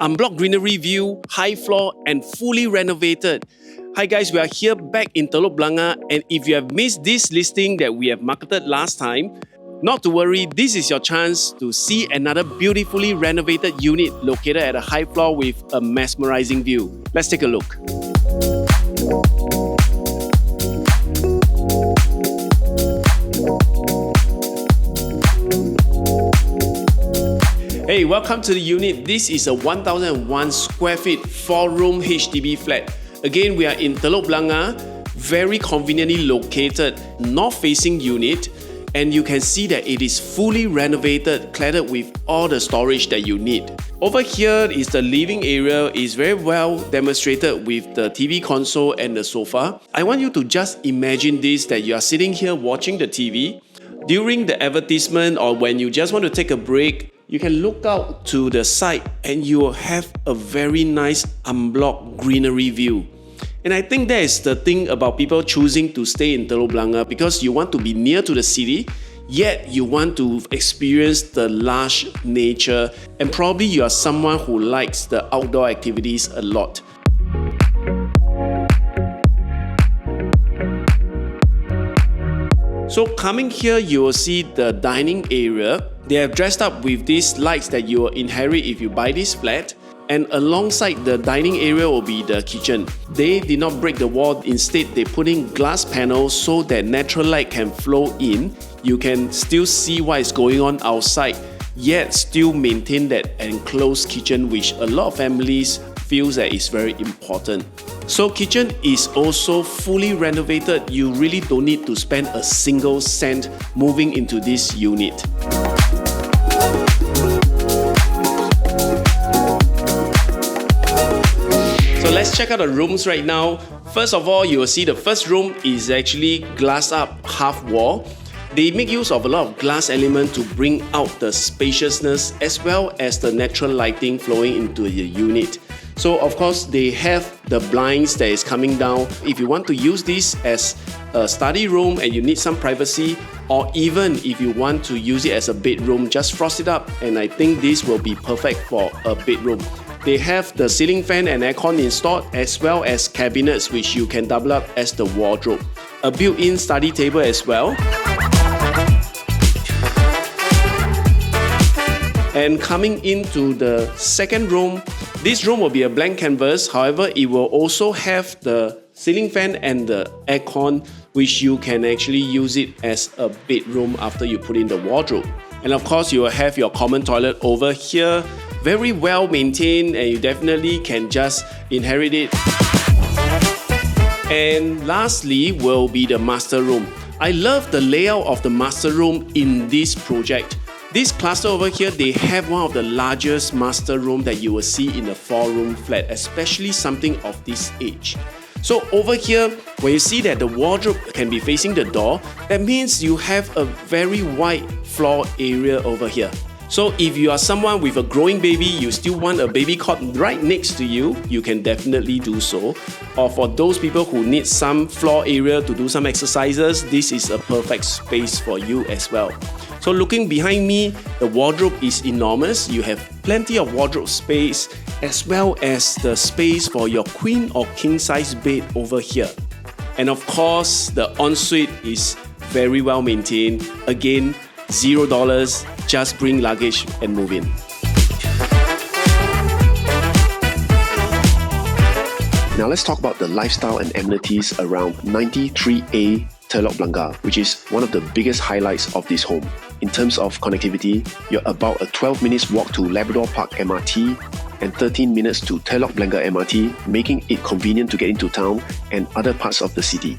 unblocked greenery view, high floor, and fully renovated. Hi guys, we are here back in Telok Blangah, and if you have missed this listing that we have marketed last time, not to worry, this is your chance to see another beautifully renovated unit located at a high floor with a mesmerizing view. Let's take a look. Hey, welcome to the unit. This is a 1001 square feet 4-room HDB flat. Again, we are in Telok Blangah, very conveniently located, north-facing unit, and you can see that it is fully renovated, cladded with all the storage that you need. Over here is the living area. It's very well demonstrated with the TV console and the sofa. I want you to just imagine this, that you are sitting here watching the TV. During the advertisement or when you just want to take a break, you can look out to the side and you will have a very nice unblocked greenery view. And I think that is the thing about people choosing to stay in Telok Blangah, because you want to be near to the city, yet you want to experience the lush nature, and probably you are someone who likes the outdoor activities a lot. So coming here, you will see the dining area. They have dressed up with these lights that you will inherit if you buy this flat. And alongside the dining area will be the kitchen. They did not break the wall. Instead, they put in glass panels so that natural light can flow in. You can still see what is going on outside, yet still maintain that enclosed kitchen, which a lot of families feels that is very important. So kitchen is also fully renovated. You really don't need to spend a single cent moving into this unit. So let's check out the rooms right now. First of all, you will see the first room is actually glass up half wall. They make use of a lot of glass element to bring out the spaciousness as well as the natural lighting flowing into the unit. So of course, they have the blinds that is coming down. If you want to use this as a study room and you need some privacy, or even if you want to use it as a bedroom, just frost it up, and I think this will be perfect for a bedroom. They have the ceiling fan and aircon installed, as well as cabinets which you can double up as the wardrobe. A built-in study table as well. And coming into the second room, this room will be a blank canvas. However, it will also have the ceiling fan and the aircon, which you can actually use it as a bedroom after you put in the wardrobe. And of course, you will have your common toilet over here. Very well maintained, and you definitely can just inherit it. And lastly will be the master room. I love the layout of the master room in this project. This cluster over here, they have one of the largest master room that you will see in a 4-room flat, especially something of this age. So over here, when you see that the wardrobe can be facing the door, that means you have a very wide floor area over here. So if you are someone with a growing baby, you still want a baby cot right next to you, you can definitely do so. Or for those people who need some floor area to do some exercises, this is a perfect space for you as well. So looking behind me, the wardrobe is enormous. You have plenty of wardrobe space, as well as the space for your queen or king size bed over here. And of course, the ensuite is very well maintained. Again, $0, just bring luggage and move in. Now let's talk about the lifestyle and amenities around 93A Telok Blangah, which is one of the biggest highlights of this home. In terms of connectivity, you're about a 12 minutes walk to Labrador Park MRT and 13 minutes to Telok Blangah MRT, making it convenient to get into town and other parts of the city.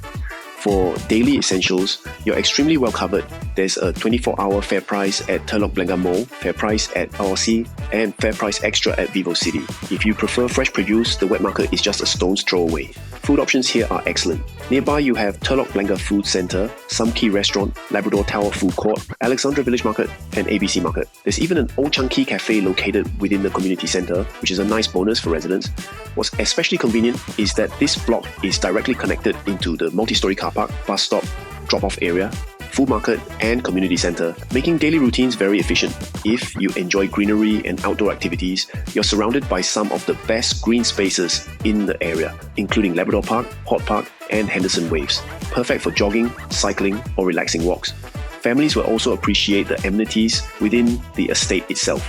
For daily essentials, you're extremely well covered. There's a 24-hour fair price at Telok Blangah Mall, fair price at RC, and fair price extra at Vivo City. If you prefer fresh produce, the wet market is just a stone's throw away. Food options here are excellent. Nearby you have Telok Blangah Food Centre, Some Key Restaurant, Labrador Tower Food Court, Alexandra Village Market, and ABC Market. There's even an Old Chang Kee Cafe located within the community centre, which is a nice bonus for residents. What's especially convenient is that this block is directly connected into the multi-storey car park, bus stop, drop-off area, food market, and community centre, making daily routines very efficient. If you enjoy greenery and outdoor activities, you're surrounded by some of the best green spaces in the area, including Labrador Park, Hort Park, and Henderson Waves. Perfect for jogging, cycling, or relaxing walks. Families will also appreciate the amenities within the estate itself,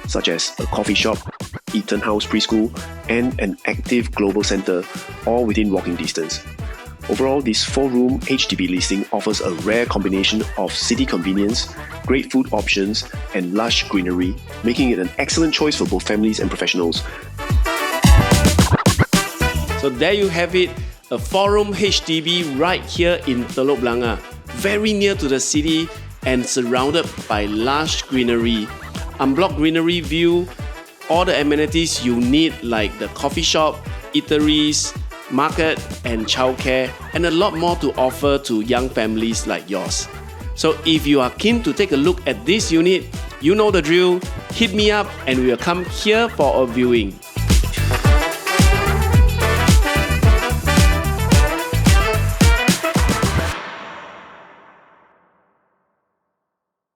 such as a coffee shop, Eaton House Preschool, and an active global centre, all within walking distance. Overall, this 4-room HDB listing offers a rare combination of city convenience, great food options, and lush greenery, making it an excellent choice for both families and professionals. So there you have it, a 4-room HDB right here in Telok Blangah, very near to the city and surrounded by lush greenery. Unblocked greenery view, all the amenities you need like the coffee shop, eateries, market and childcare, and a lot more to offer to young families like yours. So if you are keen to take a look at this unit, you know the drill, hit me up and we will come here for a viewing.